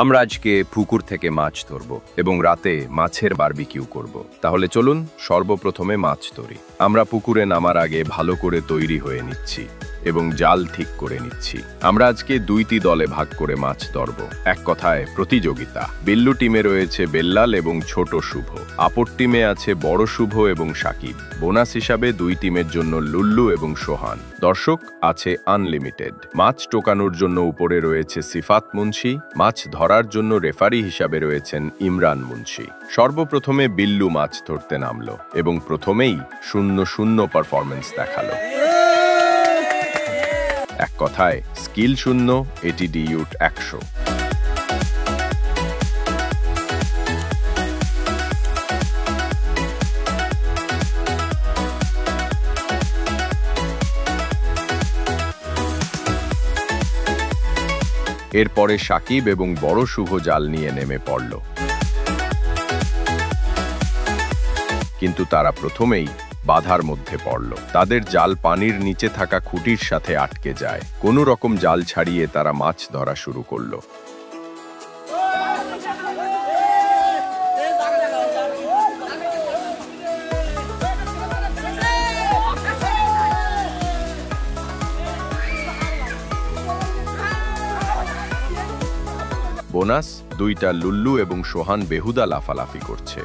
আমরা আজকে পুকুর থেকে মাছ ধরব এবং রাতে মাছের বারবিকিউ করব। তাহলে চলুন সর্বপ্রথমে মাছ ধরি। আমরা পুকুরে নামার আগে ভালো করে তৈরি হয়ে নিচ্ছি এবং জাল ঠিক করে নিচ্ছি। আমরা আজকে দুইটি দলে ভাগ করে মাছ ধরব। এক কথায় প্রতিযোগিতা। বিল্লু টিমে রয়েছে বেল্লাল এবং ছোট শুভ। আপর টিমে আছে বড় শুভ এবং সাকিব। বোনাস হিসাবে দুই টিমের জন্য লুল্লু এবং সোহান। দর্শক আছে আনলিমিটেড। মাছ টোকানোর জন্য উপরে রয়েছে সিফাত মুন্সি। মাছ ধরার জন্য রেফারি হিসাবে রয়েছেন ইমরান মুন্সি। সর্বপ্রথমে বিল্লু মাছ ধরতে নামলো এবং প্রথমেই 0-0 পারফরমেন্স দেখালো। এক কথায় স্কিল 0, এটিটিউড 100। এরপরে সাকিব এবং বড় শুভ জাল নিয়ে নেমে পড়ল, কিন্তু তারা প্রথমেই বাধার মধ্যে পড়ল। তাদের জাল পানির নিচে থাকা খুঁটির সাথে আটকে যায়। কোনো রকম জাল ছাড়িয়ে তারা মাছ ধরা শুরু করল। বোনাস, দুইটা লুল্লু এবং সোহান বেহুদা লাফালাফি করছে।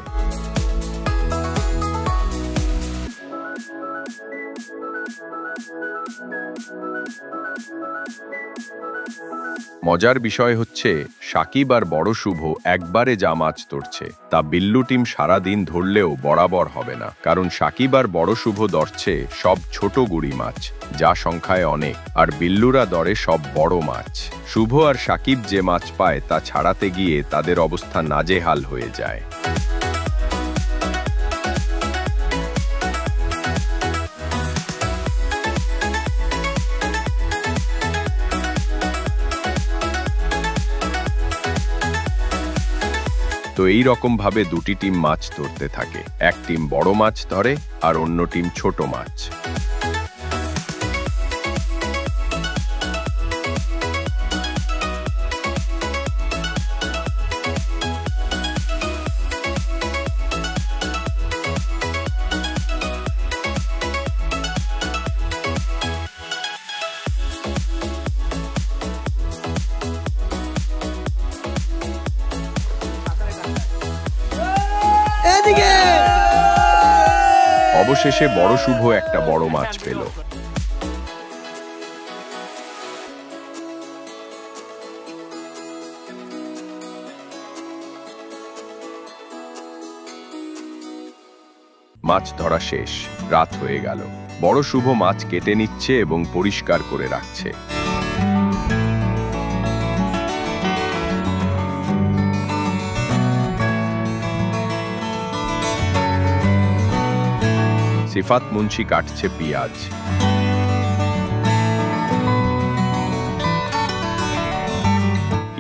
মজার বিষয় হচ্ছে সাকিব আর বড় শুভ একবারে যা মাছ ধরছে তা বিল্লু টিম সারাদিন ধরলেও বরাবর হবে না, কারণ সাকিব আর বড় শুভ ধরছে সব ছোট গুড়ি মাছ, যা সংখ্যায় অনেক, আর বিল্লুরা ধরে সব বড় মাছ। শুভ আর সাকিব যে মাছ পায় তা ছাড়াতে গিয়ে তাদের অবস্থা নাজেহাল হয়ে যায়। তো এই রকম ভাবে দুটি টিম মাছ ধরতে থাকে। এক টিম বড় মাছ ধরে আর অন্য টিম ছোট মাছ। অবশেষে বড় শুভ একটা বড় মাছ পেল। মাছ ধরা শেষ, রাত হয়ে গেল। বড় শুভ মাছ কেটে নিচ্ছে এবং পরিষ্কার করে রাখছে। সিফাত মুন্সি কাটছে পেঁয়াজ।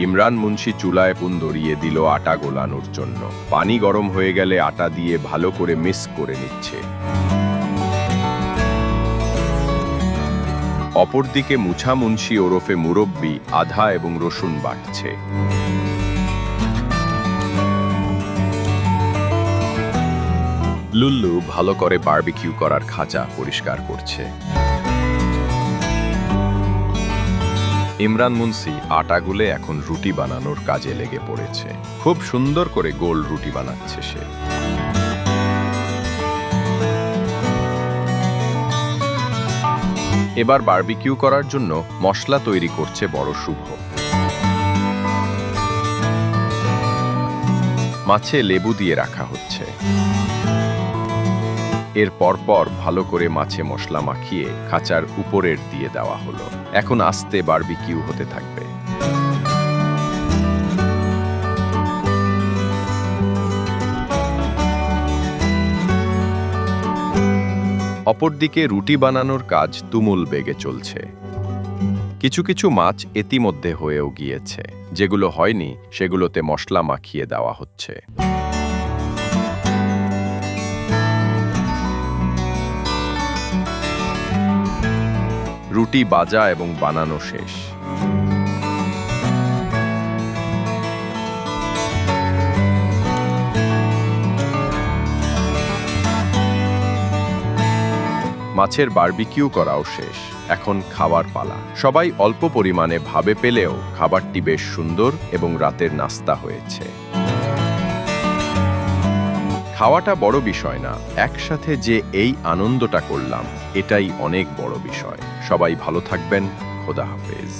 ইমরান মুন্সি চুলায় পুন ধরিয়ে দিল আটা গোলানোর জন্য। পানি গরম হয়ে গেলে আটা দিয়ে ভালো করে মিক্স করে নিচ্ছে। অপরদিকে মুছা মুন্সি ওরফে মুরব্বি আধা এবং রসুন বাটছে। লুল্লু ভালো করে বারবিকিউ করার খাঁচা পরিষ্কার করছে। ইমরান মুন্সি আটা গুলে এখন রুটি বানানোর কাজে লেগে পড়েছে। খুব সুন্দর করে গোল রুটি বানাচ্ছে সে। এবার বারবিকিউ করার জন্য মশলা তৈরি করছে বড় শুভ। মাছে লেবু দিয়ে রাখা হচ্ছে। এর পরপর ভালো করে মাছে মশলা মাখিয়ে খাঁচার উপরের দিয়ে দেওয়া হলো। এখন আস্তে বারবিকিউ হতে থাকবে। অপরদিকে রুটি বানানোর কাজ তুমুল বেগে চলছে। কিছু কিছু মাছ ইতিমধ্যে হয়েও গিয়েছে, যেগুলো হয়নি সেগুলোতে মশলা মাখিয়ে দেওয়া হচ্ছে। রুটি বাজা এবং বানানো শেষ। মাছের বারবিকিউ করাও শেষ। এখন খাওয়ার পালা। সবাই অল্প পরিমাণে ভাবে পেলেও খাবারটি বেশ সুন্দর এবং রাতের নাস্তা হয়েছে। খাওয়াটা বড় বিষয় না, একসাথে যে এই আনন্দটা করলাম এটাই অনেক বড় বিষয়। সবাই ভালো থাকবেন। খোদা হাফেজ।